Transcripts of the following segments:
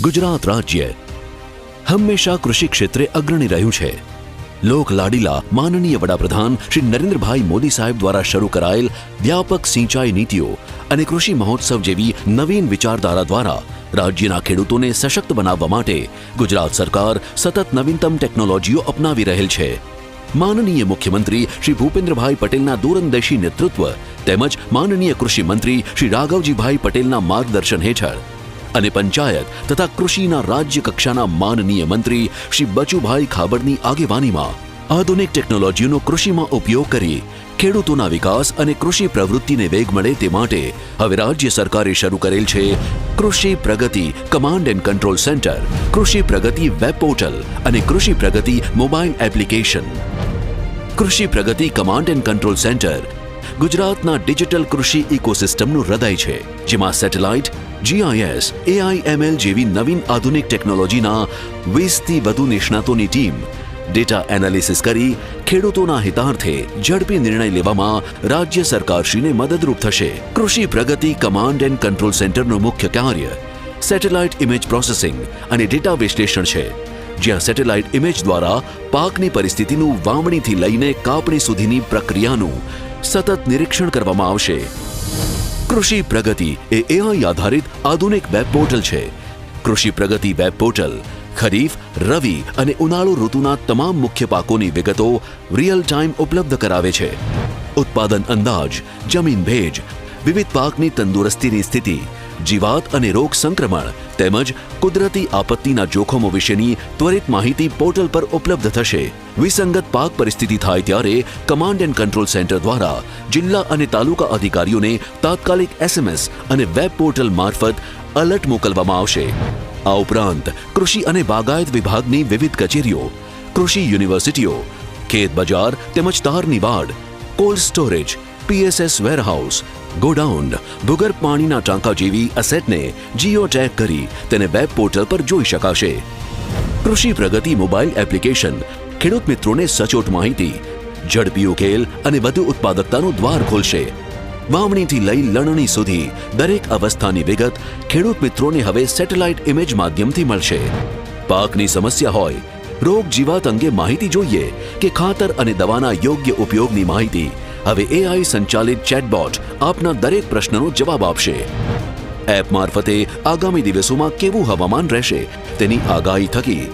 ગુજરાત રાજ્ય હંમેશા કૃષિ ક્ષેત્રે અગ્રણી રહ્યું છે. લોક લાડીલા માનનીય વડાપ્રધાન શ્રી નરેન્દ્રભાઈ મોદી સાહેબ દ્વારા શરૂ કરાયેલ વ્યાપક સિંચાઈ નીતિઓ અને કૃષિ મહોત્સવ જેવી નવીન વિચારધારા દ્વારા રાજ્યના ખેડૂતોને સશક્ત બનાવવા માટે ગુજરાત સરકાર સતત નવીનતમ ટેકનોલોજીઓ અપનાવી રહેલ છે. માનનીય મુખ્યમંત્રી શ્રી ભૂપેન્દ્રભાઈ પટેલના દૂરંદેશી નેતૃત્વ તેમજ માનનીય કૃષિ મંત્રી શ્રી રાઘવજીભાઈ પટેલના માર્ગદર્શન હેઠળ અને પંચાયત તથા કૃષિના રાજ્ય કક્ષાના માનનીય મંત્રી શ્રી બચુભાઈ ખાબડની આગેવાનીમાં આધુનિક ટેકનોલોજીનો કૃષિમાં ઉપયોગ કરી ખેડૂતોના વિકાસ અને કૃષિ પ્રવૃત્તિને વેગ મળે તે માટે હવે રાજ્ય સરકારે શરૂ કરેલ છે કૃષિ પ્રગતિ કમાન્ડ એન્ડ કંટ્રોલ સેન્ટર, કૃષિ પ્રગતિ વેબ પોર્ટલ અને કૃષિ પ્રગતિ મોબાઈલ એપ્લિકેશન. કૃષિ પ્રગતિ કમાન્ડ એન્ડ કંટ્રોલ સેન્ટર ગુજરાતના ડિજિટલ કૃષિ ઇકોસિસ્ટમનું હૃદય છે, જેમાં સેટેલાઇટ, GIS, AIML જેવી નવીન આધુનિક ટેકનોલોજીના 20થી વધુ નિષ્ણાતોની ટીમ ડેટા એનાલિસિસ કરી ખેડૂતોના હિતાર્થે ઝડપી નિર્ણય લેવામાં રાજ્ય સરકારશ્રીને મદદરૂપ થશે. કૃષિ પ્રગતિ કમાન્ડ એન્ડ કંટ્રોલ સેન્ટરનું મુખ્ય કાર્ય સેટેલાઇટ ઇમેજ પ્રોસેસિંગ અને ડેટા વિશ્લેષણ છે, જ્યાં સેટેલાઇટ ઇમેજ દ્વારા પાકની પરિસ્થિતિનું વાવણીથી લઈને કાપણી સુધીની પ્રક્રિયાનું સતત નિરીક્ષણ કરવામાં આવશે. કૃષિ પ્રગતિ એ AI આધારિત આધુનિક વેબ પોર્ટલ છે. કૃષિ પ્રગતિ વેબ પોર્ટલ ખરીફ, રવિ અને ઉનાળુ ઋતુના તમામ મુખ્ય પાકોની વિગતો રિયલ ટાઈમ ઉપલબ્ધ કરાવે છે. ઉત્પાદન અંદાજ, જમીન ભેજ, વિવિધ પાકની તંદુરસ્તીની સ્થિતિ, જીવાત અને રોગ સંક્રમણ તેમજ કુદરતી આપત્તિના જોખમો વિશેની ત્વરિત માહિતી પોર્ટલ પર ઉપલબ્ધ થશે. વિસંગત પાક પરિસ્થિતિ થાય ત્યારે કમાન્ડ એન્ડ કંટ્રોલ સેન્ટર દ્વારા જિલ્લા અને તાલુકા અધિકારીઓને તાત્કાલિક SMS અને વેબ પોર્ટલ મારફત એલર્ટ મોકલવામાં આવશે. આ ઉપરાંત કૃષિ અને બાગાયત વિભાગની વિવિધ કચેરીઓ, કૃષિ યુનિવર્સિટીઓ, ખેત બજાર તેમજ તારની વાડ, cold storage, PSS warehouse, godown, ભૂગર્ભ પાણીના ટાંકા જેવી એસેટને જીઓ ટેગ કરી તેને વેબ પોર્ટલ પર જોઈ શકાશે. કૃષિ પ્રગતિ મોબાઈલ એપ્લિકેશન ખેડૂત મિત્રોને સચોટ માહિતી, ઝડપી ઉકેલ અને વધુ ઉત્પાદકતાનું દ્વાર ખોલશે. વાવણીથી લઈ લણણી સુધી દરેક અવસ્થાની વિગત ખેડૂત મિત્રોને હવે સેટેલાઇટ ઇમેજ માધ્યમથી મળશે. પાકની સમસ્યા હોય, રોગ જીવાત અંગે માહિતી જોઈએ કે ખાતર અને દવાના યોગ્ય ઉપયોગની માહિતી, હવે AI સંચાલિત ચેટબોટ આપના દરેક પ્રશ્નનો જવાબ આપશે. એપ મારફતે આગામી દિવસોમાં કેવું હવામાન રહેશે તેની આગાહી થકી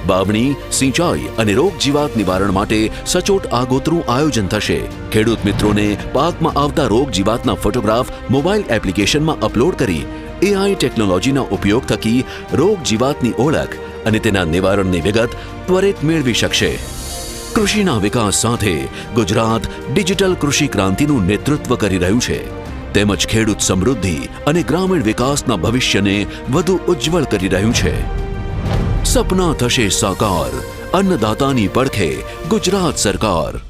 વાવણી, સિંચાઈ અને રોગ જીવાત નિવારણ માટે સચોટ આગોતરું આયોજન થશે. ખેડૂત મિત્રોને પાકમાં આવતા રોગ જીવાતના ફોટોગ્રાફ મોબાઈલ એપ્લિકેશનમાં અપલોડ કરી AI ટેકનોલોજીના ઉપયોગ થકી રોગ જીવાતની ઓળખ અને તેના નિવારણની વિગત ત્વરિત મેળવી શકશે. કૃષિના વિકાસ સાથે ગુજરાત ડિજિટલ કૃષિ ક્રાંતિનું નેતૃત્વ કરી રહ્યું છે, તેમજ ખેડૂત સમૃદ્ધિ અને ગ્રામીણ વિકાસના ભવિષ્યને વધુ ઉજ્જવળ કરી રહ્યું છે. સપના થશે સાકાર, અન્નદાતાની પડખે ગુજરાત સરકાર.